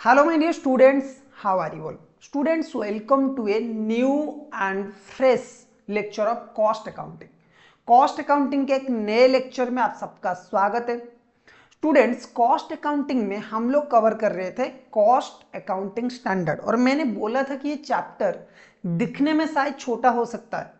Hello, my dear students. How are you all? Students, welcome to a new and fresh lecture of cost accounting. Cost accounting के एक नए lecture में आप सबका स्वागत है। स्टूडेंट्स, कॉस्ट अकाउंटिंग में हम लोग कवर कर रहे थे कॉस्ट अकाउंटिंग स्टैंडर्ड, और मैंने बोला था कि ये चैप्टर दिखने में शायद छोटा हो सकता है,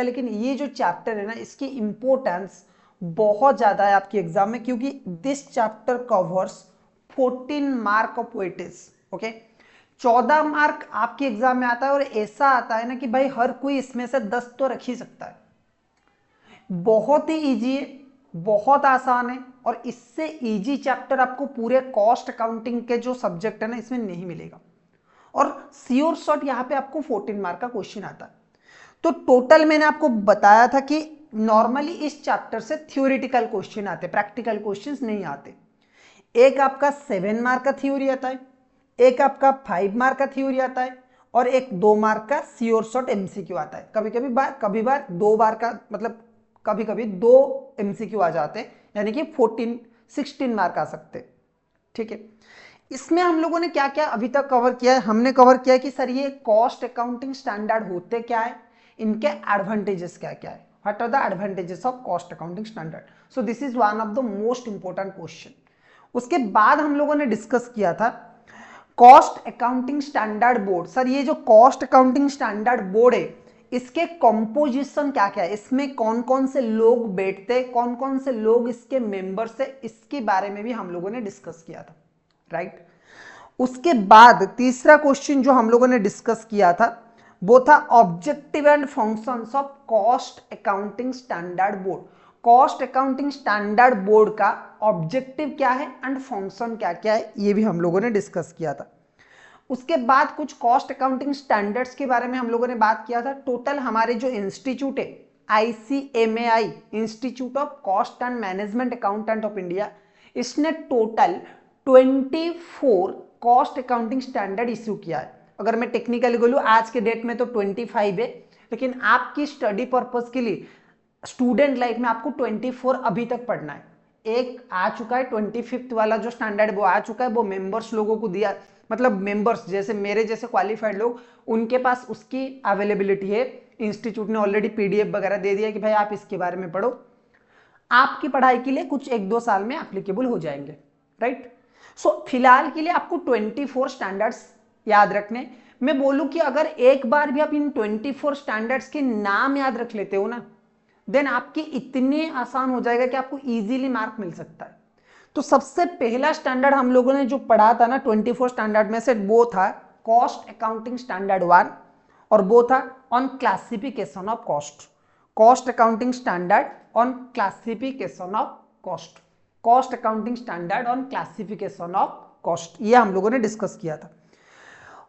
लेकिन ये जो चैप्टर है ना, इसकी इंपॉर्टेंस बहुत ज्यादा है आपकी एग्जाम में, क्योंकि this chapter covers 14 mark of weightage. Okay, 14 mark आपके एग्जाम में आता है, और ऐसा आता है ना कि भाई हर कोई इसमें से 10 तो रख ही सकता है। बहुत ही इजी है, बहुत आसान है, और इससे इजी चैप्टर आपको पूरे कॉस्ट अकाउंटिंग के जो सब्जेक्ट है ना इसमें नहीं मिलेगा। और श्योर शॉट यहाँ पे आपको 14 मार्क का क्वेश्चन आता है। तो टोटल मैंने आपको बताया था कि नॉर्मली इस चैप्टर से थ्योरेटिकल क्वेश्चन आते, प्रैक्टिकल क्वेश्चंस नहीं आते। एक आपका 7 मार्क का थ्योरी आता है, एक आपका 5 मार्क का थ्योरी आता है, और एक 2 मार्क का श्योर शॉट एमसीक्यू आता है। कभी बार 2 बार का, मतलब कभी कभी 2 एमसीक्यू आ जाते हैं, यानी कि 16 मार्क आ सकते हैं। ठीक है, इसमें हम लोगों ने क्या क्या अभी तक कवर किया है? हमने कवर किया है कि सर ये कॉस्ट अकाउंटिंग स्टैंडर्ड होते क्या है, इनके एडवांटेजेस क्या क्या है, what are the advantages of cost accounting standard. So this is one of the most important question. उसके बाद हम लोगों ने डिस्कस किया था cost accounting standard board. Sir ये जो कॉस्ट अकाउंटिंग स्टैंडर्ड बोर्ड है, इसके कंपोजिशन क्या क्या है, इसमें कौन कौन से लोग बैठते, कौन कौन से लोग इसके मेंबर्स है, इसके बारे में भी हम लोगों ने डिस्कस किया था, राइट। उसके बाद तीसरा क्वेश्चन जो हम लोगों ने डिस्कस किया था वो था objective and functions of cost accounting standard board. Cost accounting standard board का ऑब्जेक्टिव क्या है एंड फंक्शन क्या क्या है, ये भी हम लोगों ने डिस्कस किया था। उसके बाद कुछ कॉस्ट अकाउंटिंग स्टैंडर्ड्स के बारे में हम लोगों ने बात किया था। टोटल हमारे जो इंस्टीट्यूट है ICMAI, Institute of Cost and Management Accountant of India, इसने total 24 cost accounting standard issue किया है। अगर मैं टेक्निकली बोलूं आज के डेट में तो 25 है, लेकिन आपकी स्टडी पर्पज के लिए स्टूडेंट लाइफ में आपको 24 अभी तक पढ़ना है। एक आ चुका है 25th वाला जो स्टैंडर्ड वो आ चुका है, वो मेंबर्स लोगों को दिया, मतलब मेंबर्स जैसे मेरे जैसे क्वालिफाइड लोग, उनके पास उसकी अवेलेबिलिटी है। इंस्टीट्यूट ने ऑलरेडी PDF वगैरह दे दिया कि भाई आप इसके बारे में पढ़ो, आपकी पढ़ाई के लिए कुछ 1-2 साल में एप्लीकेबल हो जाएंगे, राइट। सो फिलहाल के लिए आपको 24 स्टैंडर्ड्स याद रखने। मैं बोलूं कि अगर एक बार भी आप इन 24 स्टैंडर्ड्स के नाम याद रख लेते हो ना, देन आपकी इतने आसान हो जाएगा कि आपको इजीली मार्क मिल सकता है। तो सबसे पहला स्टैंडर्ड हम लोगों ने जो पढ़ा था ना 24 स्टैंडर्ड में से, वो था कॉस्ट अकाउंटिंग स्टैंडर्ड 1, और वो था on classification of cost. Cost accounting standard on classification of cost, cost accounting standard on classification of cost, ये हम लोगों ने डिस्कस किया था।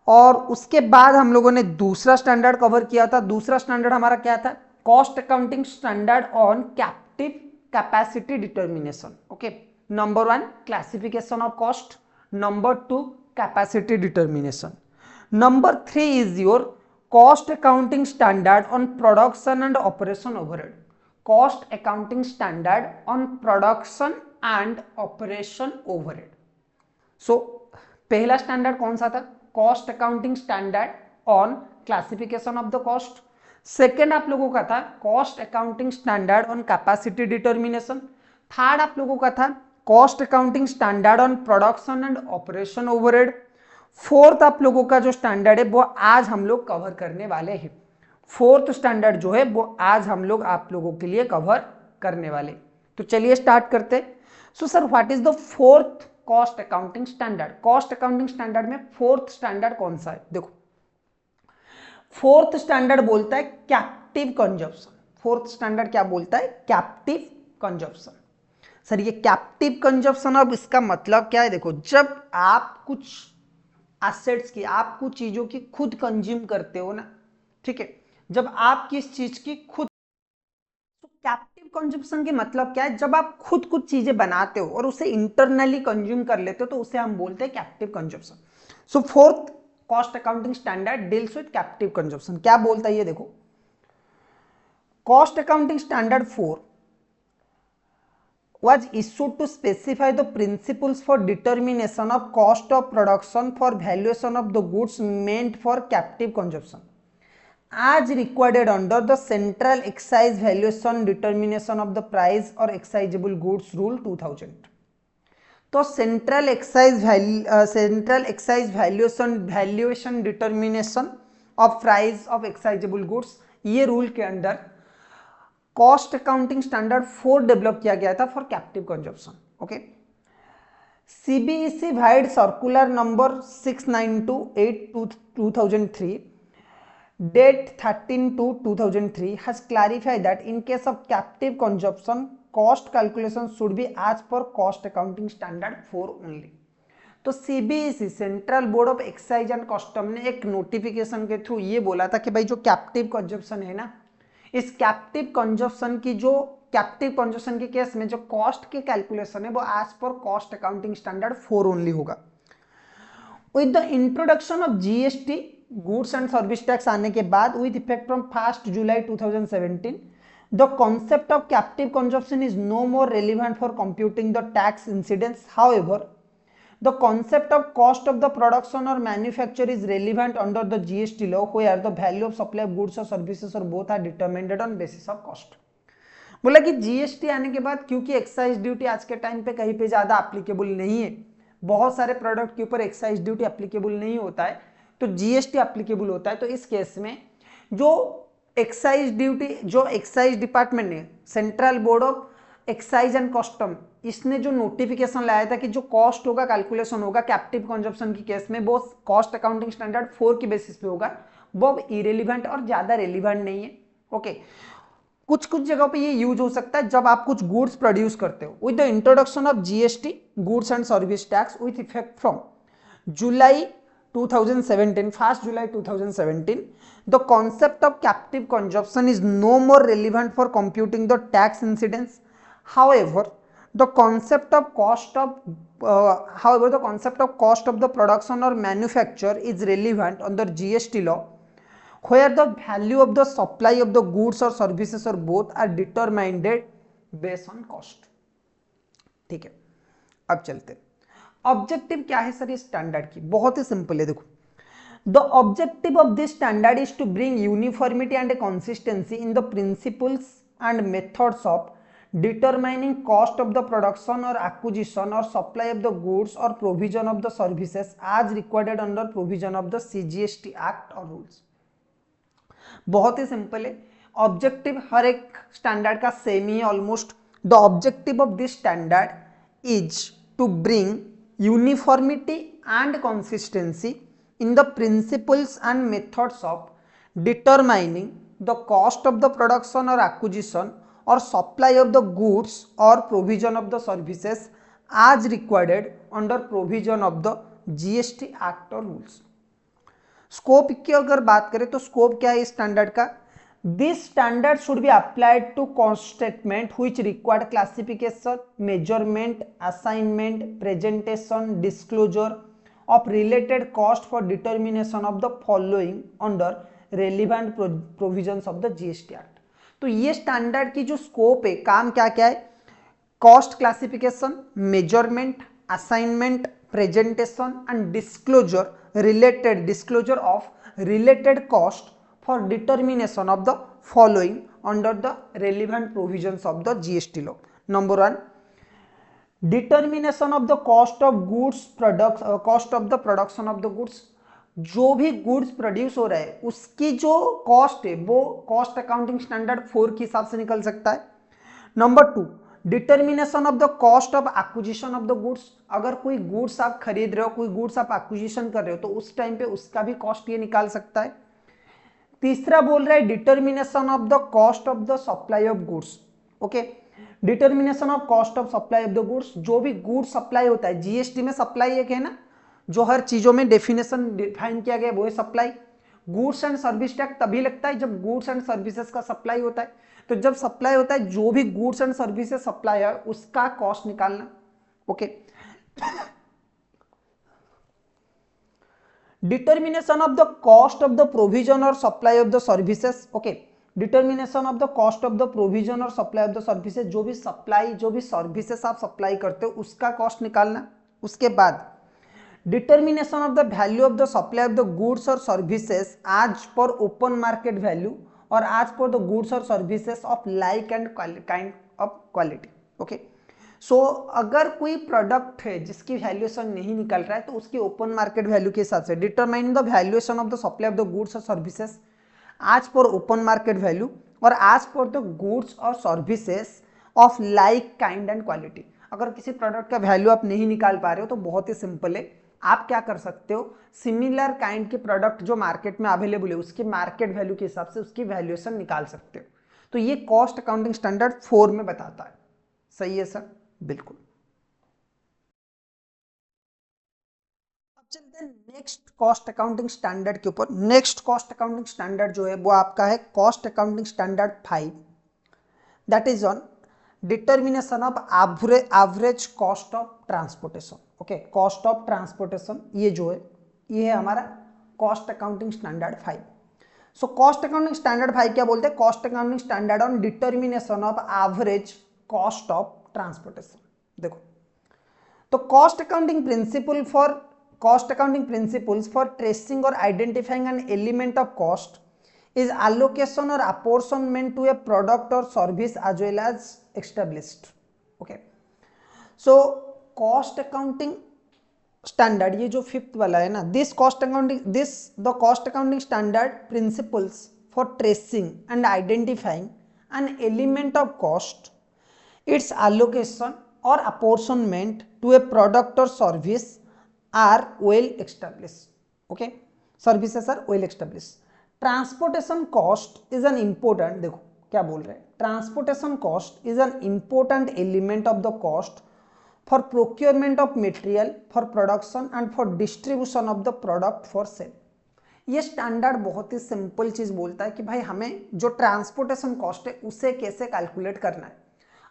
और उसके बाद हम लोगों ने दूसरा स्टैंडर्ड कवर किया था। दूसरा स्टैंडर्ड हमारा क्या था? Cost accounting standard on captive capacity determination. Okay, number 1 classification of cost, number 2 capacity determination, number 3 is your cost accounting standard on production and operation overhead. Cost accounting standard on production and operation overhead. So पहला standard कौन सा था? Cost accounting standard on classification of the cost. Second आप लोगों का था cost accounting standard on capacity determination. Third आप लोगों का था cost accounting standard on production and operation overhead. Fourth आप लोगों का जो स्टैंडर्ड है वो आज हम लोग कवर करने वाले हैं। फोर्थ स्टैंडर्ड जो है वो आज हम लोग आप लोगों के लिए कवर करने वाले। तो चलिए स्टार्ट करते। So sir what is the fourth cost accounting standard? Cost accounting standard में फोर्थ स्टैंडर्ड कौन सा है? देखो, फोर्थ स्टैंडर्ड बोलता है कैप्टिव कंजप्शन। फोर्थ स्टैंडर्ड क्या बोलता है? Captive consumption. सर ये कैप्टिव कंजप्शन, अब इसका मतलब क्या है? देखो, जब आप कुछ एसेट्स की, आप कुछ चीजों की खुद कंज्यूम करते हो ना, ठीक है, जब आप किस चीज की खुद, कैप्टिव कंजप्शन के मतलब क्या है? जब आप खुद कुछ चीजें बनाते हो और उसे इंटरनली कंज्यूम कर लेते हो तो उसे हम बोलते हैं captive consumption. So fourth cost accounting standard deals with captive consumption. क्या बोलता है ये देखो, cost accounting standard 4 was issued to specify the principles for determination of cost of production for valuation of the goods meant for captive consumption as required under the Central Excise Valuation Determination of the Price or Excisable Goods Rule 2000। तो central excise valuation determination of price of excisable goods, ये rule के under cost accounting standard 4 develop किया गया था for captive consumption. Okay, CBEC vide circular number 692/8/2003 date 13/2/2003 has clarified that in case of captive consumption cost calculation should be as per cost accounting standard 4 only। तो CBEC central board of excise and custom ने एक notification के through ये बोला था कि भाई जो कैप्टिव कंजप्शन है ना, इस कैप्टिव कंजप्शन के केस में जो कॉस्ट के कैलकुलेशन है वो एज पर कॉस्ट अकाउंटिंग स्टैंडर्ड 4 ओनली होगा। With the introduction of GST goods and service tax आने के बाद with effect from 1 July 2017 the concept of captive consumption is no more relevant for computing the tax incidence. However, the concept of cost of the production or manufacture is relevant under the GST law where the value of supply of goods or services or both are determined on basis of cost। बोला कि GST आने के बाद क्योंकि excise duty आज के time पे कहीं पे ज्यादा एप्लीकेबल नहीं है, बहुत सारे प्रोडक्ट के ऊपर एक्साइज ड्यूटी एप्लीकेबल नहीं होता है, तो GST एप्लीकेबल होता है। तो इस केस में जो एक्साइज ड्यूटी, जो एक्साइज डिपार्टमेंट ने, central board of excise and custom, इसने जो नोटिफिकेशन लाया था कि जो कॉस्ट होगा, कैलकुलेशन होगा कैप्टिव कंजप्शन की केस में, वो कॉस्ट अकाउंटिंग स्टैंडर्ड 4 की बेसिस पे होगा, वो इरेलीवेंट और ज्यादा रेलीवेंट नहीं है। ओके, कुछ जगहों पे ये यूज हो सकता है जब आप कुछ गुड्स प्रोड्यूस करते हो। With the introduction of GST goods and service tax with effect from July 2017, 1 July 2017, the concept of captive consumption is no more relevant for computing the tax incidence. However, the concept of cost of the production or manufacture is relevant under GST law, where the value of the supply of the goods or services or both are determined based on cost। ठीक है, अब चलते हैं objective क्या है sir इस standard की। बहुत ही सिंपल है, देखो, the objective of this standard is to bring uniformity and consistency in the principles and methods of determining cost of the production और एक्विजिशन और सप्लाई ऑफ द गुड्स और provision of the services as required under provision of the CGST act और rules. बहुत ही simple है, objective हर एक standard का same ही है almost. The objective of this standard is to bring uniformity and consistency in the principles and methods of determining the cost of the production or acquisition or supply of the goods or provision of the services as required under provision of the GST Act or rules। Scope की अगर बात करें तो scope क्या है इस standard का? This standard should be applied to cost statement which required classification, measurement, assignment, presentation, disclosure of related cost for determination of the following under relevant provisions of the GST Act। तो ये standard की जो scope है, काम क्या क्या है? Cost classification, measurement, assignment, presentation and disclosure of related cost for determination of the following under the relevant provisions of the GST law। Number 1, determination of the cost of goods products, cost of the production of the goods। जो भी goods produce हो रहा है उसकी जो cost है वो cost accounting standard 4 के हिसाब से निकल सकता है। Number 2, determination of the cost of acquisition of the goods. अगर कोई गुड्स आप खरीद रहे हो, कोई गुड्स आप एक्विजिशन कर रहे हो, तो उस टाइम पे उसका भी कॉस्ट ये निकाल सकता है। तीसरा बोल रहा है determination of the cost of the supply of goods. Okay, determination of cost of supply of the goods, जो भी गुड्स सप्लाई होता है, GST में सप्लाई एक है ना, जो हर चीजों में डेफिनेशन डिफाइन किया गया वो है supply. Goods and service tax तभी लगता है जब गुड्स एंड सर्विसेज का सप्लाई होता है। तो जब सप्लाई होता है, जो भी गुड्स एंड सर्विसेज सप्लाई है उसका कॉस्ट निकालना। Okay, determination of the cost of the provision or supply of the services। okay, determination of the cost of the provision और सप्लाई ऑफ द सर्विसेज, जो भी सर्विसेस आप supply करते हो उसका कॉस्ट निकालना। उसके बाद determination of the value of the supply of the goods और services as per open market value और आज पर द गुड्स और services of like and kind of quality. Okay, so अगर कोई प्रोडक्ट है जिसकी वैल्यूएशन नहीं निकल रहा है तो उसकी ओपन मार्केट वैल्यू के हिसाब से determine the valuation of the supply of the goods और services as per open market value और आज पर द गुड्स और services of like kind and quality. अगर किसी प्रोडक्ट का वैल्यू आप नहीं निकाल पा रहे हो तो बहुत ही सिंपल है, आप क्या कर सकते हो, सिमिलर काइंड के प्रोडक्ट जो मार्केट में अवेलेबल है उसकी मार्केट वैल्यू के हिसाब से उसकी वैल्यूएशन निकाल सकते हो। तो ये कॉस्ट अकाउंटिंग स्टैंडर्ड 4 में बताता है। सही है सर, बिल्कुल। अब चलते हैं नेक्स्ट कॉस्ट अकाउंटिंग स्टैंडर्ड के ऊपर। नेक्स्ट कॉस्ट अकाउंटिंग स्टैंडर्ड जो है वो आपका है cost accounting standard 5, that is on determination of average cost of transportation. Okay, cost of transportation ये जो है ये है हमारा cost accounting standard 5। So cost accounting standard 5 क्या बोलते हैं, cost accounting standard on determination of average cost of transportation. देखो, तो cost accounting principles for tracing और identifying an element of cost is allocation or apportionment to a product or service as well as established. Okay, so cost accounting standard ये जो 5th वाला है ना, the cost accounting standard principles for tracing and identifying an element of cost, its allocation or apportionment to a product or service are well established. Okay, services are well established. Transportation cost is an important, देखो क्या बोल रहे हैं, transportation cost is an important element of the cost for procurement of material for production and for distribution of the product for sale. ये standard बहुत ही simple चीज बोलता है कि भाई हमें जो ट्रांसपोर्टेशन कॉस्ट है उसे कैसे कैलकुलेट करना है।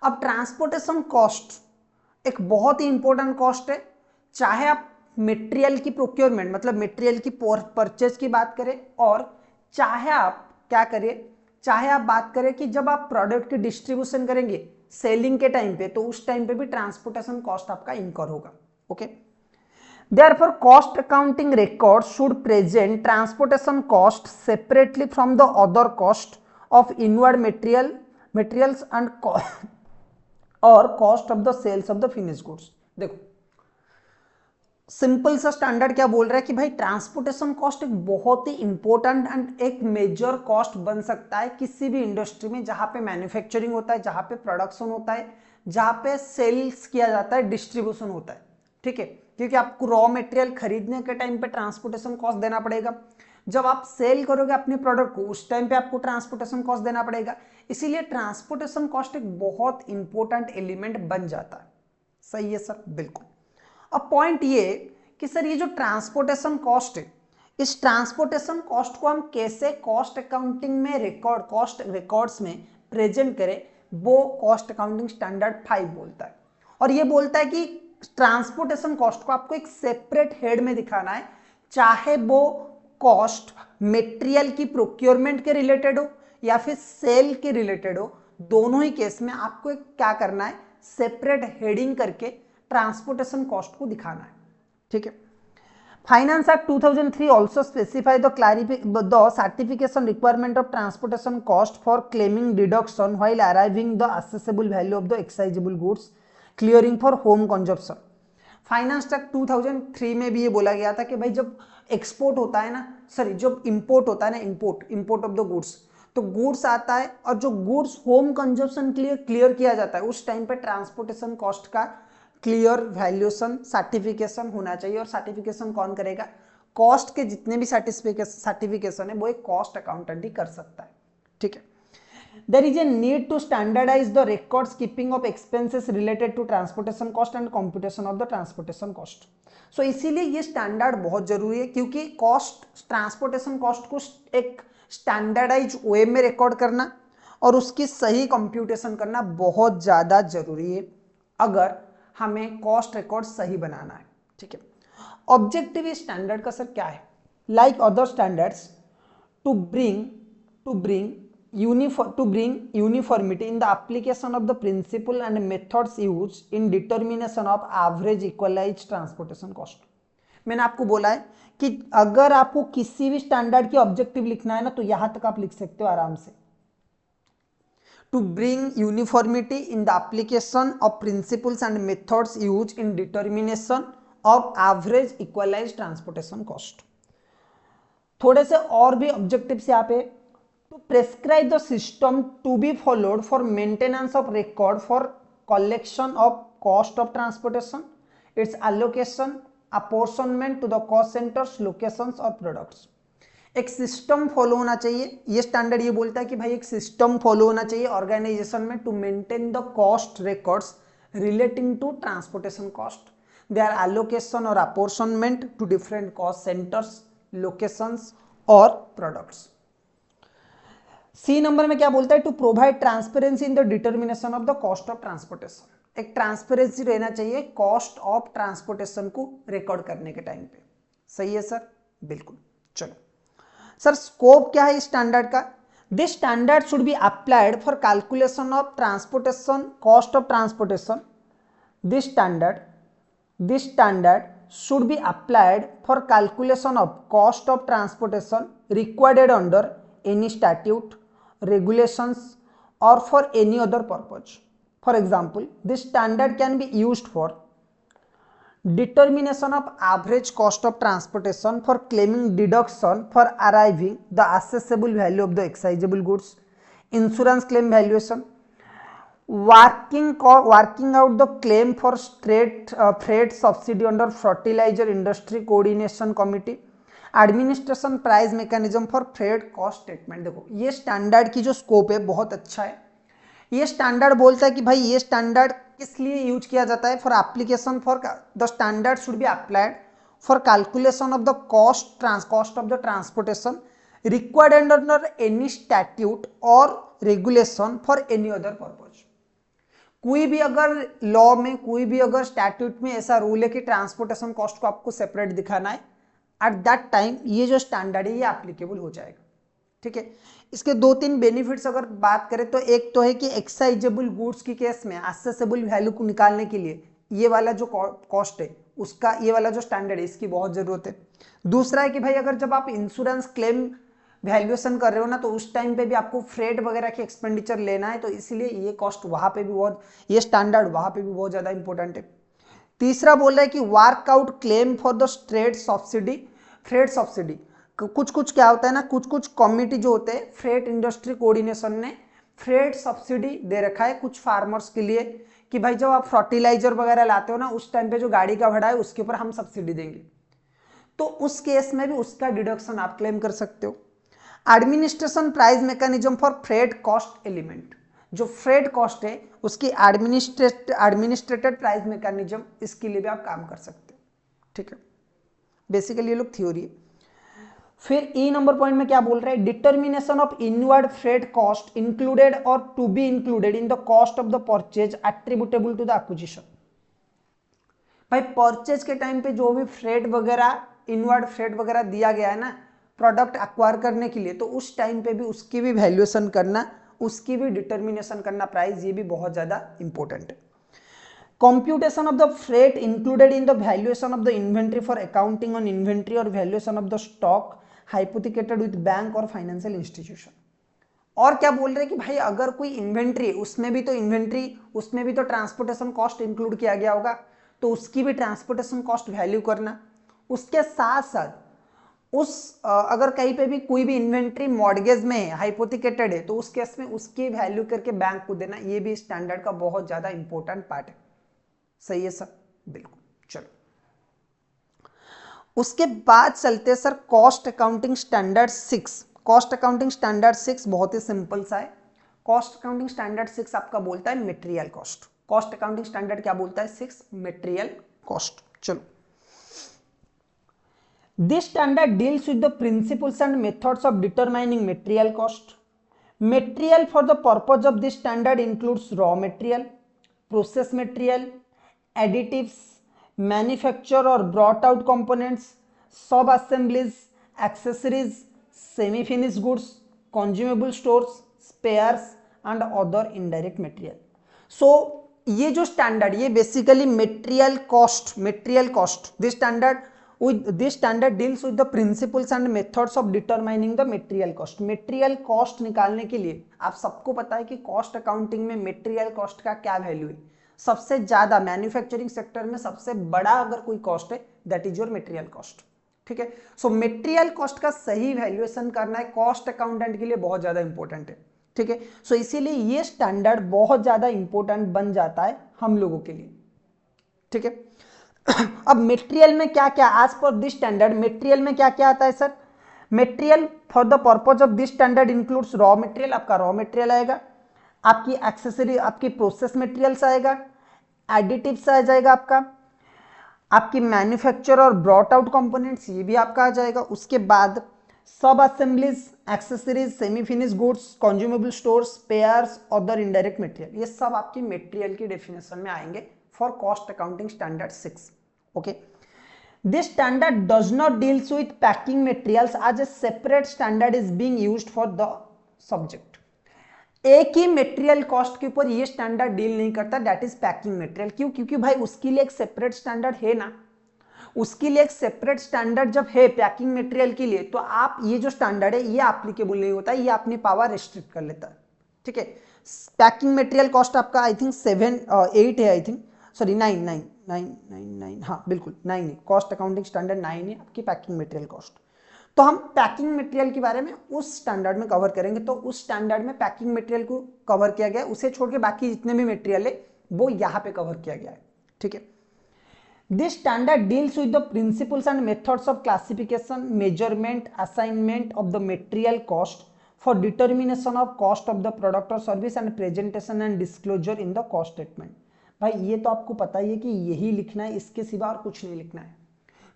अब ट्रांसपोर्टेशन कॉस्ट एक बहुत ही इंपॉर्टेंट कॉस्ट है, चाहे आप मटेरियल की प्रोक्योरमेंट मतलब मटेरियल की परचेज की बात करें और चाहे आप क्या करिए, चाहे आप बात करें कि जब आप प्रोडक्ट की डिस्ट्रीब्यूशन करेंगे सेलिंग के टाइम पे, तो उस टाइम पे भी ट्रांसपोर्टेशन कॉस्ट आपका इनकर होगा। Okay, therefore cost accounting record should present transportation cost separately from the other cost of inward materials and और cost of the sales of the finish goods. देखो simple सा standard क्या बोल रहा है कि भाई ट्रांसपोर्टेशन कॉस्ट एक बहुत ही इंपॉर्टेंट एंड एक मेजर कॉस्ट बन सकता है किसी भी इंडस्ट्री में जहां पे मैन्युफैक्चरिंग होता है, जहां पे प्रोडक्शन होता है, जहां पे सेल्स किया जाता है, डिस्ट्रीब्यूशन होता है। ठीक है, क्योंकि आपको रॉ मटेरियल खरीदने के टाइम पे ट्रांसपोर्टेशन कॉस्ट देना पड़ेगा, जब आप सेल करोगे अपने प्रोडक्ट को उस टाइम पे आपको ट्रांसपोर्टेशन कॉस्ट देना पड़ेगा, इसीलिए ट्रांसपोर्टेशन कॉस्ट एक बहुत इंपॉर्टेंट एलिमेंट बन जाता है। सही है सर, बिल्कुल। अब पॉइंट ये कि सर ये जो ट्रांसपोर्टेशन कॉस्ट है, इस ट्रांसपोर्टेशन कॉस्ट को हम कैसे कॉस्ट अकाउंटिंग में कॉस्ट रिकॉर्ड्स में प्रेजेंट करें, वो कॉस्ट अकाउंटिंग स्टैंडर्ड 5 बोलता है। और ये बोलता है कि ट्रांसपोर्टेशन कॉस्ट को आपको एक सेपरेट हेड में दिखाना है, चाहे वो कॉस्ट मटेरियल की प्रोक्योरमेंट के रिलेटेड हो या फिर सेल के रिलेटेड हो, दोनों ही केस में आपको एक क्या करना है, सेपरेट हेडिंग करके ट्रांसपोर्टेशन कॉस्ट को दिखाना है। ठीक है, finance act 2003 also specify the certification requirement of transportation cost for claiming deduction while arriving the assessable value of the excisable goods clearing for home consumption. Finance act 2003 में भी ये बोला गया था कि भाई जब एक्सपोर्ट होता है ना, सॉरी जब इंपोर्ट होता है ना, इंपोर्ट ऑफ द गुड्स, तो गुड्स आता है और जो गुड्स होम कंजप्शन के लिए क्लियर किया जाता है उस टाइम पे ट्रांसपोर्टेशन कॉस्ट का क्लियर वैल्यूएशन सर्टिफिकेशन होना चाहिए। और सर्टिफिकेशन कौन करेगा, कॉस्ट के जितने भी सर्टिफिकेशन है वो एक कॉस्ट अकाउंटेंट ही कर सकता है। ठीक है, there is a need to standardise the records keeping of expenses related to transportation cost and computation of the transportation cost. So इसीलिए ये स्टैंडर्ड बहुत जरूरी है, क्योंकि कॉस्ट ट्रांसपोर्टेशन कॉस्ट को एक स्टैंडर्डाइज वे में रिकॉर्ड करना और उसकी सही कंप्यूटेशन करना बहुत ज्यादा जरूरी है अगर हमें कॉस्ट रिकॉर्ड सही बनाना है। ठीक है, ऑब्जेक्टिव स्टैंडर्ड का सर क्या है, like other standards to bring to bring uniformity in the application of the principle and methods used in determination of average equalized transportation cost. मैंने आपको बोला है कि अगर आपको किसी भी स्टैंडर्ड की ऑब्जेक्टिव लिखना है ना तो यहां तक आप लिख सकते हो आराम से. To bring uniformity in the application of principles and methods used in determination of average equalized transportation cost. थोड़े से और भी ऑब्जेक्टिव्स यहाँ पे. To prescribe the system to be followed for maintenance of record for collection of cost of transportation, its allocation, apportionment to the cost centers, locations और products. एक system follow होना चाहिए. ये स्टैंडर्ड ये बोलता है कि भाई एक सिस्टम फॉलो होना चाहिए ऑर्गेनाइजेशन में to maintain the cost records relating to transportation cost, their allocation और apportionment to different cost centres, locations और प्रोडक्ट्स. सी नंबर में क्या बोलता है? To provide transparency in the determination of the cost of transportation. एक transparency रहना चाहिए cost of transportation को रिकॉर्ड करने के टाइम पे. सही है सर? बिल्कुल. चलो सर, स्कोप क्या है इस स्टैंडर्ड का? This standard should be applied for calculation of transportation cost of transportation. This standard should be applied for calculation of cost of transportation required under any statute, regulations or for any other purpose. For example, this standard can be used for determination of average cost of transportation, for claiming deduction for arriving the assessable value of the excisable goods, insurance claim valuation, working out the claim for freight subsidy under fertilizer industry coordination committee, administration price mechanism for freight cost statement. देखो ये standard की जो scope है बहुत अच्छा है. ये standard बोलता है कि भाई ये स्टैंडर्ड किस लिए यूज किया जाता है? For application for the standard should be applied for calculation of the cost of the transportation required under any statute और regulation for any other purpose. कोई भी अगर लॉ में, कोई भी अगर स्टैट्यूट में ऐसा रूल है कि ट्रांसपोर्टेशन कॉस्ट को आपको सेपरेट दिखाना है, एट दैट टाइम ये जो स्टैंडर्ड है ये एप्लीकेबल हो जाएगा. ठीक है. इसके दो तीन बेनिफिट्स अगर बात करें तो एक तो है कि एक्साइजेबल गुड्स की केस में एसेसेबल वैल्यू को निकालने के लिए ये वाला जो कॉस्ट है उसका, ये वाला जो स्टैंडर्ड है इसकी बहुत जरूरत है. दूसरा है कि भाई अगर जब आप इंश्योरेंस क्लेम वैल्यूएशन कर रहे हो ना तो उस टाइम पे भी आपको फ्रेट वगैरह की एक्सपेंडिचर लेना है, तो इसीलिए ये कॉस्ट वहां पे भी बहुत, ये स्टैंडर्ड वहां पे भी बहुत ज्यादा इंपॉर्टेंट है. तीसरा बोल रहा है कि workout claim for the freight subsidy. कुछ क्या होता है ना, कुछ कमिटी जो होते हैं फ्रेट इंडस्ट्री कोऑर्डिनेशन ने फ्रेट सब्सिडी दे रखा है कुछ फार्मर्स के लिए कि भाई जब आप फर्टिलाइजर वगैरह लाते हो ना उस टाइम पे जो गाड़ी का भाड़ा है उसके ऊपर हम सब्सिडी देंगे, तो उस केस में भी उसका डिडक्शन आप क्लेम कर सकते हो. Administration price mechanism for freight cost element, जो फ्रेट कॉस्ट है उसकी एडमिनिस्ट्रेटेड प्राइस मैकेनिज्म, इसके लिए भी आप काम कर सकते हो. ठीक है, बेसिकली ये लोग थ्योरी है. फिर ई नंबर पॉइंट में क्या बोल रहे हैं? Determination of inward freight cost included और to be included in the cost of the purchase attributable to the acquisition. भाई परचेज के टाइम पे जो भी फ्रेट वगैरह, इनवर्ड फ्रेट वगैरह दिया गया है ना प्रोडक्ट एक्वायर करने के लिए, तो उस टाइम पे भी उसकी भी वैल्यूएशन करना, उसकी भी डिटर्मिनेशन करना प्राइस, ये भी बहुत ज्यादा इंपॉर्टेंट है. Computation of the freight included in the valuation of the inventory for accounting on inventory or valuation of the stock hypothecated with bank or financial institution. और क्या बोल रहे हैं कि भाई अगर कोई इन्वेंट्री, उसमें भी तो ट्रांसपोर्टेशन कॉस्ट इंक्लूड किया गया होगा, तो उसकी भी ट्रांसपोर्टेशन कॉस्ट वैल्यू करना. उसके साथ साथ अगर कहीं पे भी कोई भी इन्वेंट्री मॉर्गेज में है, हाइपोथिकेटेड है, तो उस केस में उसकी वैल्यू करके बैंक को देना, ये भी स्टैंडर्ड का बहुत ज्यादा इंपॉर्टेंट पार्ट है. सही है सर? बिल्कुल. चलो उसके बाद चलते sir cost accounting standard 6. Cost accounting standard 6 बहुत ही सिंपल सा है. कॉस्ट अकाउंटिंग स्टैंडर्ड 6 आपका बोलता है material cost. Cost accounting standard क्या बोलता है? 6 मटेरियल कॉस्ट. चलो This standard deals with the principles and methods of determining material cost. Material for the purpose of this standard includes raw material, process material, additives, manufacture or brought out components, sub assemblies, accessories, semi finished goods, consumable stores, spares and other indirect material. So ये जो standard, ये basically material cost, this standard deals with the principles and methods of determining the material cost. Material cost निकालने के लिए आप सबको पता है कि कॉस्ट अकाउंटिंग में मटेरियल कॉस्ट का क्या वैल्यू है, सबसे ज्यादा मैन्युफैक्चरिंग सेक्टर में सबसे बड़ा अगर कोई कॉस्ट है that is your material cost. ठीक है, सो मटेरियल कॉस्ट का सही वैल्यूएशन करना है कॉस्ट अकाउंटेंट के लिए बहुत ज्यादा इंपॉर्टेंट है। ठीक है, सो इसीलिए ये स्टैंडर्ड बहुत ज्यादा इंपॉर्टेंट बन जाता है हम लोगों के लिए। ठीक है, अब मटेरियल में क्या क्या, as per this standard material में क्या क्या आता है sir? Material for the purpose of this standard includes raw material, आपका रॉ मटेरियल आएगा, आपकी एक्सेसरी, आपकी प्रोसेस मटेरियल्स आएगा, एडिटिव्स आ जाएगा आपकी मैन्युफैक्चर और ब्रॉट आउट कंपोनेंट्स, ये भी आपका आ जाएगा। उसके बाद सब assemblies, accessories, semi finish goods, consumable stores, spares, other indirect material, ये सब आपकी मटेरियल की डेफिनेशन में आएंगे for cost accounting standard 6। Okay, this standard does not deals with packing materials as a separate standard is being used for the subject. एक ही material cost के ऊपर ये स्टैंडर्ड डील नहीं करता, दैट इज पैकिंग मटेरियल। क्यों? क्योंकि भाई उसके लिए एक सेपरेट स्टैंडर्ड है ना, उसके लिए एक सेपरेट स्टैंडर्ड जब है पैकिंग मटेरियल के लिए, तो आप ये जो स्टैंडर्ड है ये एप्लीकेबल नहीं होता, ये अपनी पावर रिस्ट्रिक्ट कर लेता है। ठीक है, पैकिंग मटेरियल कॉस्ट आपका आई थिंक 8 है, आई थिंक सॉरी 9, हाँ बिल्कुल 9 है, कॉस्ट अकाउंटिंग स्टैंडर्ड 9 है आपकी पैकिंग मटेरियल कॉस्ट। तो हम पैकिंग मटेरियल के बारे में उस स्टैंडर्ड में कवर करेंगे, तो उस स्टैंडर्ड में पैकिंग मटेरियल को कवर किया गया है, उसे छोड़ के बाकी जितने भी मटेरियल है वो यहाँ पे कवर किया गया है। ठीक है, this standard deals with the principles and methods of classification, measurement, assignment of the material cost for determination of cost of the product और service and presentation and disclosure in the cost statement. भाई ये तो आपको पता ही है कि यही लिखना है, इसके सिवा और कुछ नहीं लिखना है।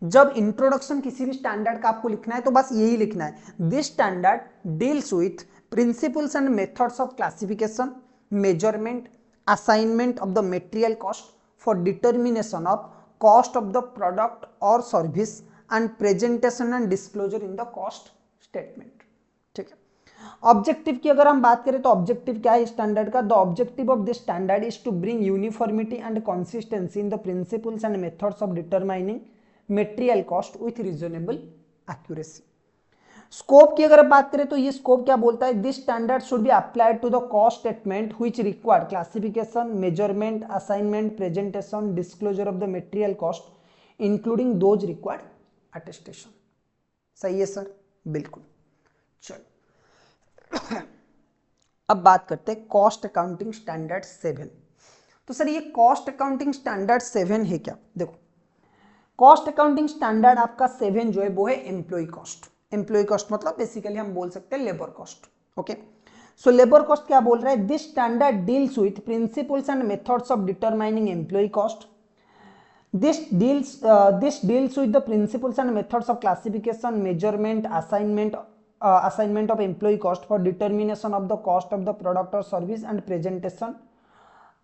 जब इंट्रोडक्शन किसी भी स्टैंडर्ड का आपको लिखना है तो बस यही लिखना है, this standard deals with principles and methods of classification, measurement, assignment of the material cost for determination of cost of the product और service and presentation and disclosure in the cost statement. ठीक है, objective की अगर हम बात करें तो objective क्या है स्टैंडर्ड का? The objective of this standard is to bring uniformity and consistency in the principles and methods of determining material cost with reasonable accuracy. Scope की अगर बात करें तो ये स्कोप क्या बोलता है? This standard should be applied to the cost statement which require classification, measurement, assignment, presentation, disclosure of the material cost including those required attestation. सही है सर? बिल्कुल। चलो अब बात करते हैं कॉस्ट अकाउंटिंग स्टैंडर्ड 7। तो सर ये कॉस्ट अकाउंटिंग स्टैंडर्ड 7 है क्या? देखो, कॉस्ट अकाउंटिंग स्टैंडर्ड आपका 7 जो है वो है एम्प्लॉय कॉस्ट। एम्प्लॉय कॉस्ट मतलब बेसिकली हम बोल सकते हैं labour cost. Okay, so labour cost क्या बोल रहा है? This standard deals with principles and methods of determining employ cost. This deals with the principles and methods of classification, measurement, assignment of employ cost for determination of the cost of the product और service and presentation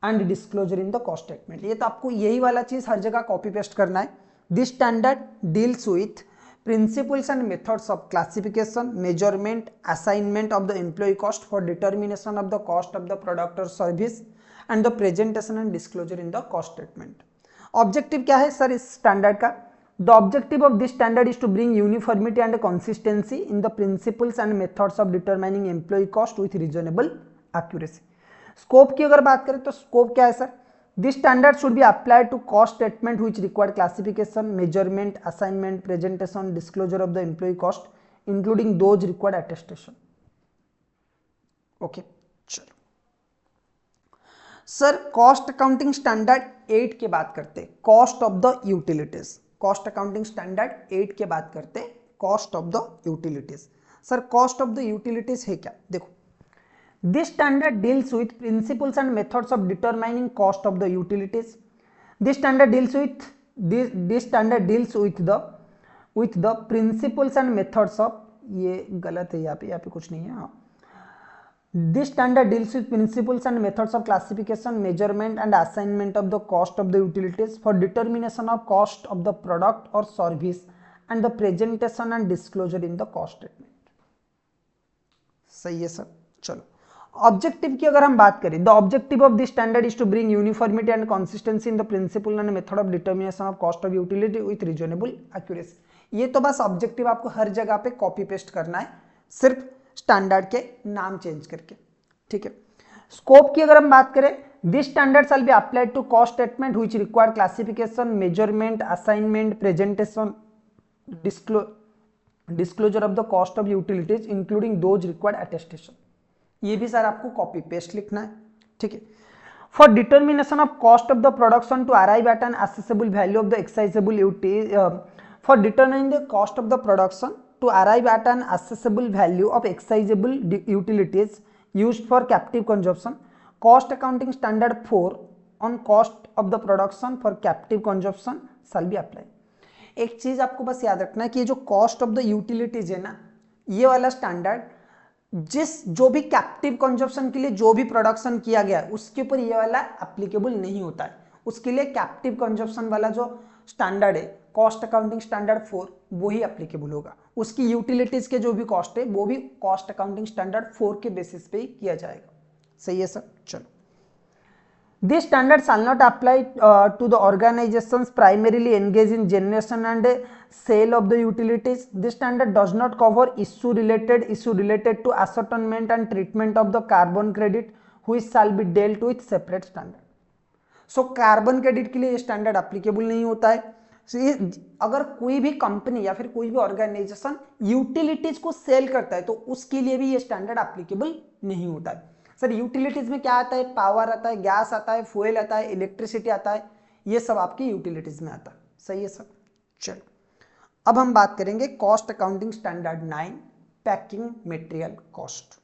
and disclosure in the cost statement. ये तो आपको यही वाला चीज हर जगह copy paste करना है। This standard deals with principles and methods of classification, measurement, assignment of the employee cost for determination of the cost of the product or service and the presentation and disclosure in the cost statement. Objective क्या है sir इस standard का? The objective of this standard is to bring uniformity and consistency in the principles and methods of determining employee cost with reasonable accuracy. Scope की अगर बात करें तो scope क्या है sir? This standard should be applied to cost statement which require classification, measurement, assignment, presentation, disclosure of the employee cost, including those required attestation. Okay, चलो sir cost accounting standard 8 के बात करते हैं, cost of the utilities. Cost accounting standard 8 के बात करते हैं, cost of the utilities. Sir cost of the utilities है क्या? देखो, this standard deals with principles and methods of determining cost of the utilities. This standard deals with the principles and methods of, ये गलत है यहाँ पे कुछ नहीं है। हाँ, this standard deals with principles and methods of classification, measurement and assignment of the cost of the utilities for determination of cost of the product or service and the presentation and disclosure in the cost statement. सही है sir? चलो objective की अगर हम बात करें, the objective of this standard is to bring uniformity and consistency in the principle and method of determination of cost of utility with reasonable accuracy. ये तो बस ऑब्जेक्टिव आपको हर जगह पे कॉपी पेस्ट करना है, सिर्फ स्टैंडर्ड के नाम चेंज करके, ठीक है। स्कोप की अगर हम बात करें, this standard shall be applied to cost statement which require classification, measurement, assignment, presentation, disclosure of the cost of utilities including those required attestation. ये भी सर आपको कॉपी पेस्ट लिखना है, ठीक है। For determination of cost of the production to arrive at an accessible value of the excisable utility, for determining the cost of the production to arrive at an accessible value of excisable utilities used for captive consumption, cost accounting standard 4 on cost of the production for captive consumption shall be applied। एक चीज आपको बस याद रखना है कि ये जो कॉस्ट ऑफ द यूटिलिटीज है ना, ये वाला स्टैंडर्ड जो भी कैप्टिव कंजप्शन के लिए जो भी प्रोडक्शन किया गया है उसके ऊपर ये वाला एप्लीकेबल नहीं होता है। उसके लिए कैप्टिव कंजप्शन वाला जो स्टैंडर्ड है, कॉस्ट अकाउंटिंग स्टैंडर्ड 4, वो ही एप्लीकेबल होगा। उसकी यूटिलिटीज के जो भी कॉस्ट है वो भी कॉस्ट अकाउंटिंग स्टैंडर्ड 4 के बेसिस पे ही किया जाएगा। सही है सर, चलो। This standard shall not apply to the organizations primarily engaged in generation and sale of the utilities. This standard does not cover issue related to ascertainment and treatment of the carbon credit, which shall be dealt with separate standard. So carbon credit के लिए ये standard applicable नहीं होता है। अगर कोई भी company या फिर कोई भी ऑर्गेनाइजेशन यूटिलिटीज को सेल करता है तो उसके लिए भी ये स्टैंडर्ड एप्लीकेबल नहीं होता है। सर यूटिलिटीज में क्या आता है? पावर आता है, गैस आता है, फ्यूल आता है, इलेक्ट्रिसिटी आता है, ये सब आपकी यूटिलिटीज में आता है। सही है सर, चलो। अब हम बात करेंगे cost accounting standard 9, packing material cost.